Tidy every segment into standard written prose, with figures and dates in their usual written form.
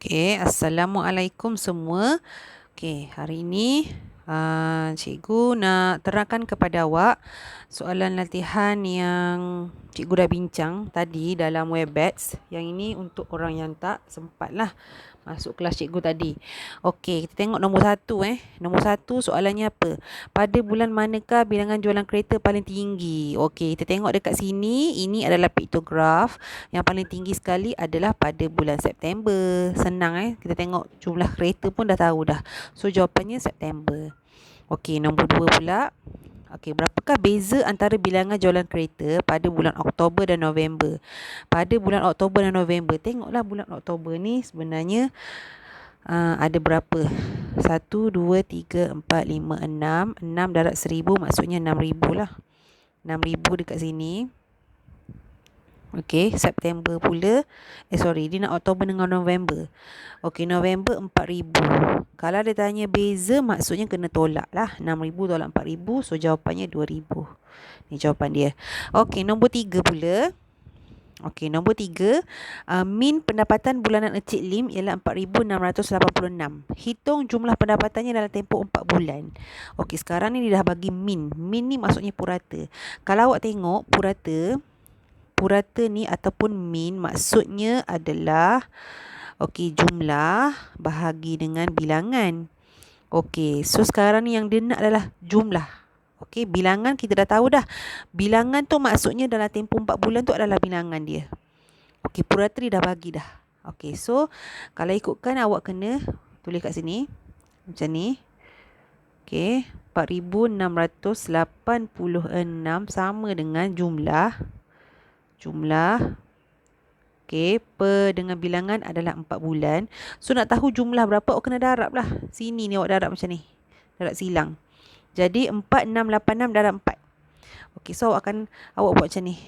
Okey, Assalamualaikum semua. Okey, hari ini cikgu nak terangkan kepada awak soalan latihan yang cikgu dah bincang tadi dalam Webex. Yang ini untuk orang yang tak sempatlah masuk kelas cikgu tadi. Okey, kita tengok nombor 1 Nombor 1 soalannya apa? Pada bulan manakah bilangan jualan kereta paling tinggi? Okey, kita tengok dekat sini, ini adalah piktograf. Yang paling tinggi sekali adalah pada bulan September. Senang kita tengok jumlah kereta pun dah tahu dah. So jawapannya September. Okey, nombor 2 pula. Okey, berapakah beza antara bilangan jualan kereta pada bulan Oktober dan November? Pada bulan Oktober dan November, tengoklah bulan Oktober ni sebenarnya ada berapa? 1, 2, 3, 4, 5, 6. 6 darab 1000 maksudnya 6000 lah. 6000 dekat sini. Okey, September pula. Dia nak Oktober dengan November. Okey, November 4000. Kalau dia tanya beza, maksudnya kena tolak lah. 6000 tolak 4000, so jawapannya 2000. Ni jawapan dia. Okey, nombor 3 pula. Okey, nombor 3. Min pendapatan bulanan Encik Lim ialah 4686. Hitung jumlah pendapatannya dalam tempoh 4 bulan. Okey, sekarang ni dia dah bagi min. Min ni maksudnya purata. Kalau awak tengok purata ni ataupun min maksudnya adalah jumlah bahagi dengan bilangan. Okey, so sekarang ni yang dia nak adalah jumlah. Okey, bilangan kita dah tahu dah. Bilangan tu maksudnya dalam tempoh 4 bulan tu adalah bilangan dia. Okey, purata dia dah bagi dah. Okey, so kalau ikutkan awak kena tulis kat sini macam ni. Okey, 4686 sama dengan jumlah dengan bilangan adalah 4 bulan. So nak tahu jumlah berapa, awak kena darab lah. Sini ni awak darab macam ni. Darab silang. Jadi 4686 darab 4. Okey, so awak buat macam ni.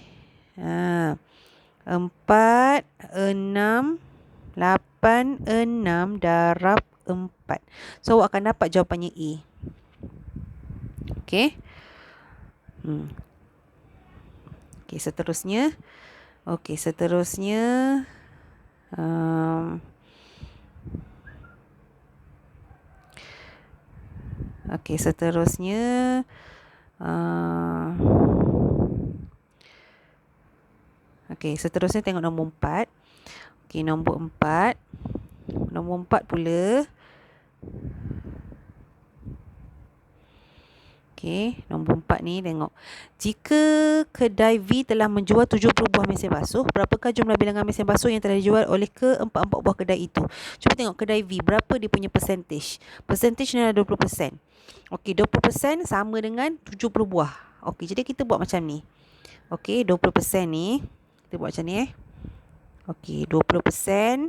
4686 darab 4. So awak akan dapat jawapannya A. Okey. Okey, seterusnya. Okey, seterusnya tengok nombor 4. Okey, nombor 4. Nombor 4 pula. Okey, nombor 4 ni tengok. Jika kedai V telah menjual 70 buah mesin basuh, berapakah jumlah bilangan mesin basuh yang telah dijual oleh ke-44 buah kedai itu? Cuba tengok kedai V, berapa dia punya percentage? Percentage ni adalah 20%. Okey, 20% sama dengan 70 buah. Okey, jadi kita buat macam ni. Okey, 20% ni, kita buat macam ni Okey, 20%.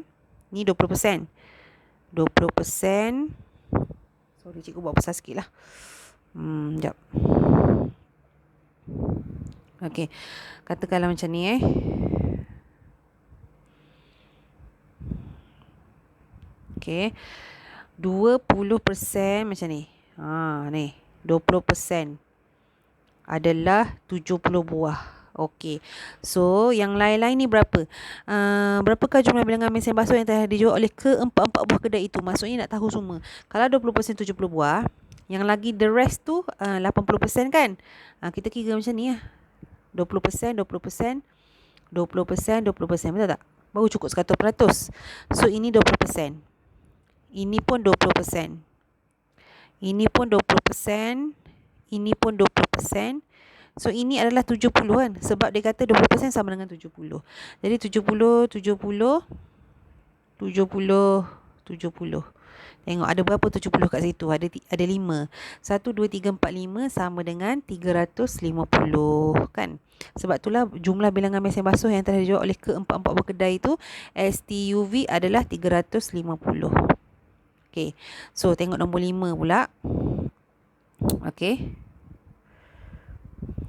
Ni 20%. 20%. Sorry, cikgu buat besar sikit lah. Sekejap. Okey, katakanlah macam ni Okey, 20% macam ni. Ni 20% adalah 70 buah. Okey, so yang lain-lain ni berapa? Berapakah jumlah bilangan mesin basuh yang telah dijual oleh ke-44 buah kedai itu? Maksudnya nak tahu semua. Kalau 20% 70 buah, yang lagi the rest tu 80% kan? Kita kira macam ni 20%, 20%, 20%, 20%. Betul tak? Baru cukup 100%. So ini 20%. Ini pun 20%. Ini pun 20%. Ini pun 20%. So ini adalah 70 kan? Sebab dia kata 20% sama dengan 70. Jadi 70, 70, 70, 70. Tengok ada berapa 70 kat situ? Ada 5. 1, 2, 3, 4, 5 sama dengan 350 kan? Sebab itulah jumlah bilangan mesin basuh yang telah dijual oleh ke-44 buah kedai itu STUV adalah 350. Okey. So tengok nombor 5 pula. Okey.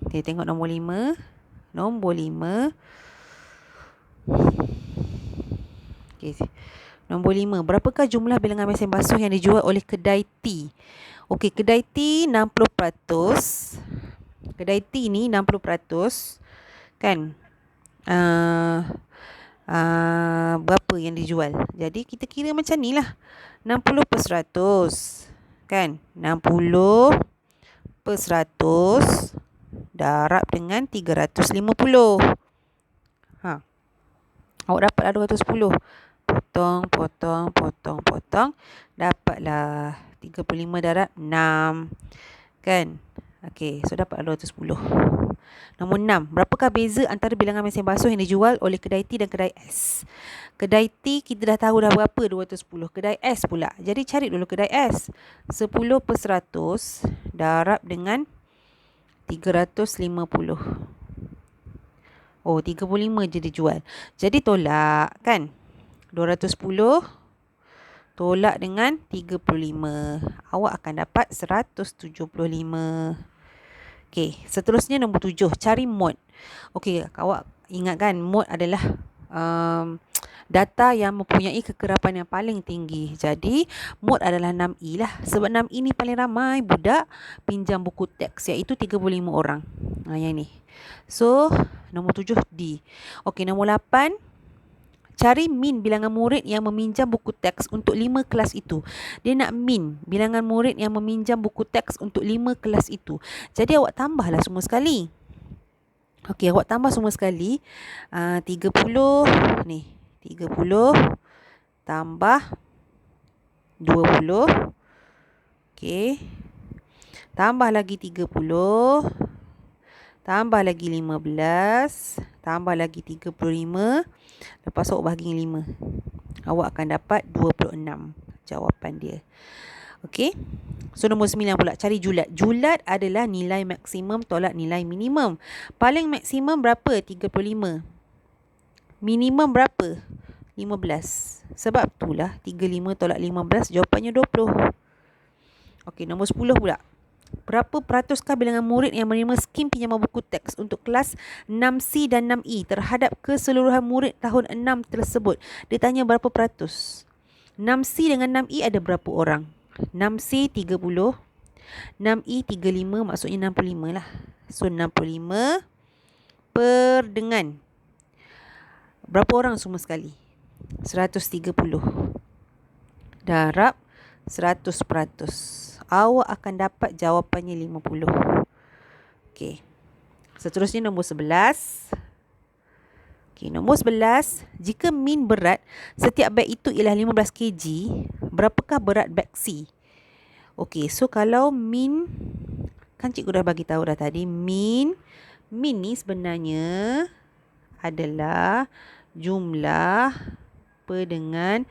Okay, tengok nombor 5. Nombor 5. Okey. Nombor 5. Berapakah jumlah bilangan mesin basuh yang dijual oleh kedai T? Okey, kedai T 60%. Kedai T ni 60%. Kan? berapa yang dijual. Jadi kita kira macam ni lah. 60%. Kan? 60% darab dengan 350. Awak dapatlah 210. Potong. Dapatlah 35 darab 6. Kan? Okey, so dapatlah 210. Nombor 6. Berapakah beza antara bilangan mesin basuh yang dijual oleh kedai T dan kedai S? Kedai T kita dah tahu dah berapa, 210. Kedai S pula. Jadi cari dulu kedai S. 10% darab dengan 350. Oh, 35 je dijual. Jadi tolak kan? 210 tolak dengan 35. Awak akan dapat 175. Okey, seterusnya nombor 7. Cari mod. Okey, awak ingat kan mod adalah data yang mempunyai kekerapan yang paling tinggi. Jadi, mod adalah 6I lah. Sebab 6I ni paling ramai budak pinjam buku teks, iaitu 35 orang. Yang ni. So, nombor 7 D. Okey, nombor 8. Cari min bilangan murid yang meminjam buku teks untuk 5 kelas itu. Dia nak min bilangan murid yang meminjam buku teks untuk 5 kelas itu. Jadi awak tambahlah semua sekali. Okey, awak tambah semua sekali. 30 ni. 30 tambah 20. Okey. Tambah lagi 30. Tambah lagi 15. Tambah lagi 35. Lepas awak bahagi 5. Awak akan dapat 26 jawapan dia. Okey. So, nombor 9 pula. Cari julat. Julat adalah nilai maksimum tolak nilai minimum. Paling maksimum berapa? 35. Minimum berapa? 15. Sebab itulah 35 tolak 15 jawapannya 20. Okey, nombor 10 pula. Berapa peratuskah bilangan murid yang menerima skim pinjaman buku teks untuk kelas 6C dan 6E terhadap keseluruhan murid tahun 6 tersebut? Dia tanya berapa peratus. 6C dengan 6E ada berapa orang? 6C 30, 6E 35, maksudnya 65 lah. So 65 per dengan berapa orang semua sekali? 130 darab 100%. Awak akan dapat jawapannya 50. Okey. Seterusnya nombor 11. Okey, nombor 11. Jika min berat setiap beg itu ialah 15 kg, berapakah berat beg C? Okey, so kalau min, kan cikgu dah bagi tahu dah tadi, min ni sebenarnya adalah jumlah per dengan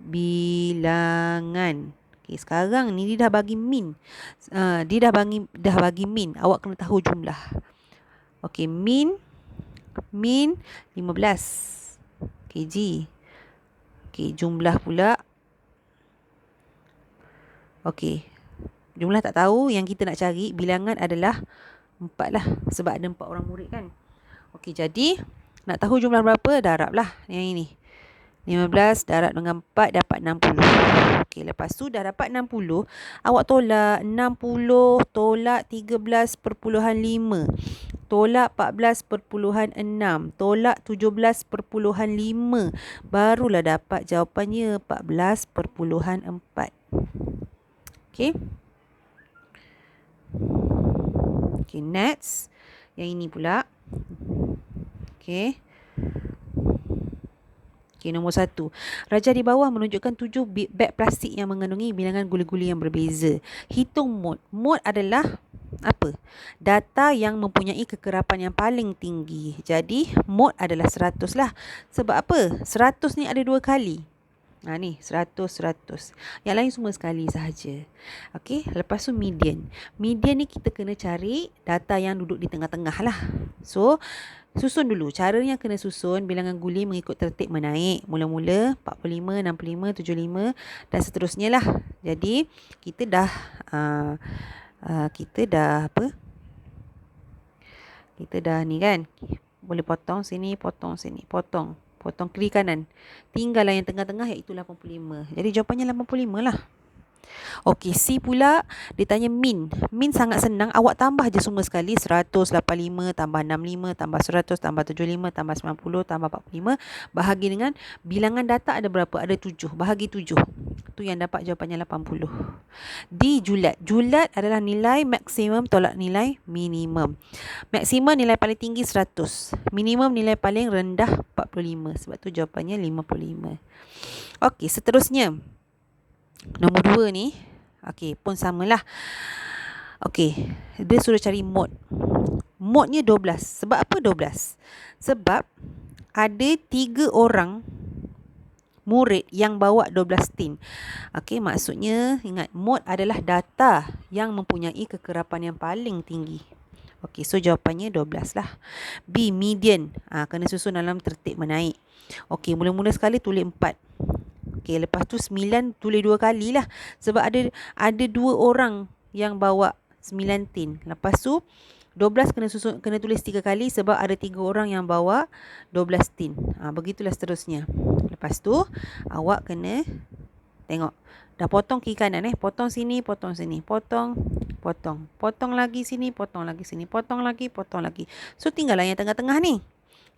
bilangan. Okay, sekarang ni dia dah bagi min. Dia dah bagi min. Awak kena tahu jumlah. Okey, min 15 kg. Okey, jumlah pula. Okey. Jumlah tak tahu, yang kita nak cari bilangan adalah 4 lah, sebab ada 4 orang murid kan. Okey, jadi nak tahu jumlah berapa, darablah yang ini. 15 darab dengan 4 dapat 60. Okey, lepas tu dah dapat 60, awak tolak 60 tolak 13/5. Tolak 14/6. Tolak 17/5. Barulah dapat jawapannya 14/4. Okey. Okey, next. Yang ini pula. Okey. Okey, nombor 1. Raja di bawah menunjukkan 7 beg plastik yang mengandungi bilangan guli-guli yang berbeza. Hitung mod. Mod adalah apa? Data yang mempunyai kekerapan yang paling tinggi. Jadi, mod adalah 100 lah. Sebab apa? 100 ni ada 2 kali. Ni 100. Yang lain semua sekali sahaja. Okey, lepas tu median. Median ni kita kena cari data yang duduk di tengah-tengah lah. So, susun dulu. Caranya kena susun bilangan guli mengikut tertib menaik. Mula-mula 45, 65, 75 dan seterusnya lah. Jadi, kita dah apa? Kita dah ni kan. Boleh potong sini, potong sini, potong kiri kanan. Tinggallah yang tengah-tengah, iaitu 85. Jadi jawapannya 85 lah. Okey, C pula dia tanya min. Min sangat senang, awak tambah je semua sekali 185 tambah 65 tambah 100 tambah 75 tambah 90 tambah 45 bahagi dengan bilangan data ada berapa? Ada 7. Bahagi 7. Tu yang dapat jawapannya 80. D julat. Julat adalah nilai maksimum tolak nilai minimum. Maksimum nilai paling tinggi 100. Minimum nilai paling rendah 45. Sebab tu jawapannya 55. Okey, seterusnya. Nombor 2 ni. Okey, pun samalah. Okey, dia suruh cari mod. Modnya 12. Sebab apa 12? Sebab ada 3 orang murid yang bawa 12 tin. Okey, maksudnya ingat mod adalah data yang mempunyai kekerapan yang paling tinggi. Okey, so jawapannya 12 lah. B, median. Kena susun dalam tertib menaik. Okey, mula-mula sekali tulis 4. Okey, lepas tu 9 tulis 2 kali lah. Sebab ada 2 orang yang bawa 9 tin. Lepas tu 12 kena tulis 3 kali sebab ada 3 orang yang bawa 12 tin. Begitulah seterusnya. Lepas tu awak kena tengok. Dah potong kiri kanan potong sini, potong sini, potong, potong. Potong lagi sini, potong lagi sini, potong lagi, potong lagi. So tinggallah yang tengah-tengah ni.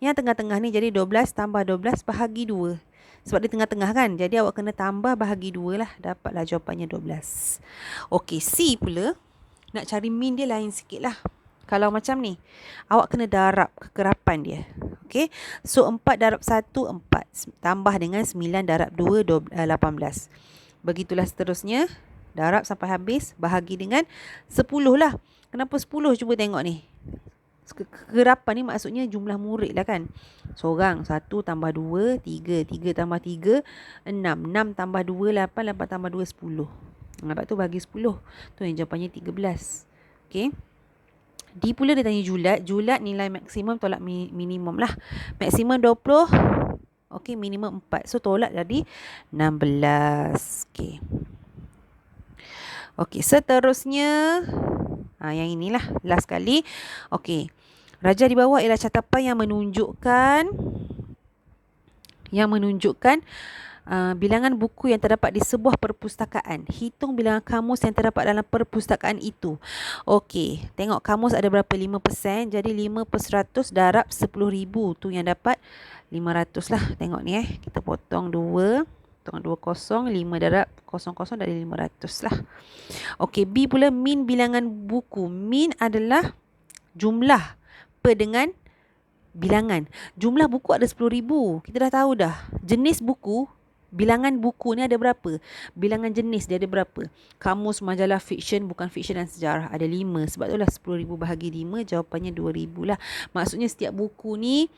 Yang tengah-tengah ni jadi 12 tambah 12 bahagi 2. Sebab dia tengah-tengah kan. Jadi awak kena tambah bahagi 2 lah. Dapatlah jawapannya 12. Okey, C pula. Nak cari min dia lain sikit lah. Kalau macam ni, awak kena darab kekerapan dia. Okey. So 4 darab 1, 4. Tambah dengan 9 darab 2, 18. Begitulah seterusnya. Darab sampai habis. Bahagi dengan 10 lah. Kenapa 10? Cuba tengok ni. Kekerapan ni maksudnya jumlah murid lah kan. Seorang, 1 tambah 2, 3. 3 tambah 3, 6. 6 tambah 2, 8. 8 tambah 2, 10. Lepas tu bagi 10. Tu yang jawapannya 13. Okey. D pula dia tanya julat. Julat nilai maksimum tolak minimum lah. Maksimum 20. Okey, minimum 4. So tolak jadi 16. Okey. Okey, seterusnya. Yang inilah. Last kali. Okey. Raja di bawah ialah catapan yang menunjukkan bilangan buku yang terdapat di sebuah perpustakaan. Hitung bilangan kamus yang terdapat dalam perpustakaan itu. Okey, tengok kamus ada berapa? 5%. Jadi 5/100 darab 10,000. Tu yang dapat 500 lah. Tengok ni kita potong 2. Potong 2 kosong. 5 darab 00 dari 500 lah. Okey, B pula min bilangan buku. Min adalah jumlah dengan bilangan. Jumlah buku ada 10,000. Kita dah tahu dah. Jenis buku, bilangan buku ni ada berapa? Bilangan jenis dia ada berapa? Kamus, majalah, fiksyen, bukan fiksyen dan sejarah ada 5. Sebab itulah 10,000 bahagi 5, jawapannya 2,000 lah. Maksudnya setiap buku ni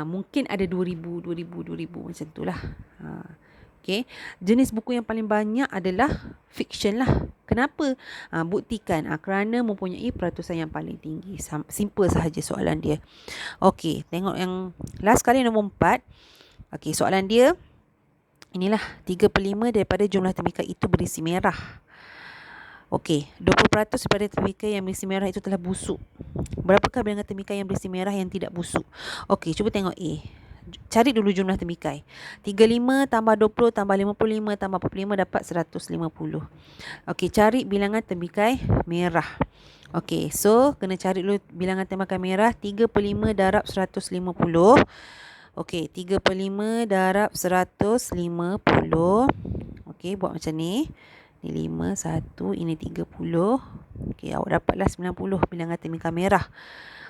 mungkin ada 2,000 macam tu lah. Okay. Jenis buku yang paling banyak adalah fiksyen lah. Kenapa? Buktikan. Kerana mempunyai peratusan yang paling tinggi. Simple sahaja soalan dia. Okey, tengok yang last kali nombor 4. Okey, soalan dia. Inilah 3/5 daripada jumlah temikai itu berisi merah. Okey, 20% daripada temikai yang berisi merah itu telah busuk. Berapakah bilangan temikai yang berisi merah yang tidak busuk? Okey, cuba tengok A. Cari dulu jumlah temikai. 35 tambah 20 tambah 55 tambah 45 dapat 150. Okey, cari bilangan temikai merah. Okey, so kena cari dulu bilangan temikai merah. 3/5 darab 150. Okey, 3/5 darab 150. Okey, buat macam ni. Ni 5, 1, ini 30. Okey, awak dapatlah 90 bilangan temikai merah.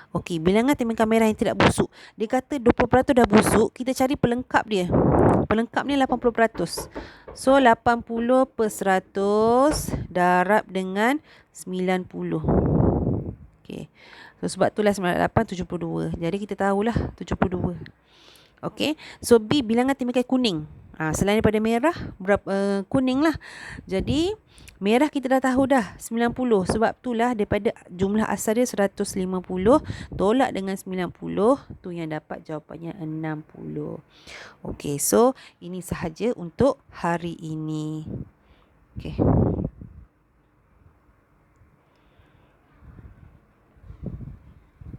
Okey, bilangan temikai merah yang tidak busuk. Dia kata 20% dah busuk, kita cari pelengkap dia. Pelengkap ni 80%. So 80/100 darab dengan 90. Okey. So sebab itulah 98 72. Jadi kita tahulah 72. Okey. So B bilangan temikai kuning. Selain daripada merah, kuning lah. Jadi merah kita dah tahu dah 90. Sebab itulah daripada jumlah asal dia 150 tolak dengan 90, tu yang dapat jawapannya 60. Okey, so ini sahaja untuk hari ini. Okey.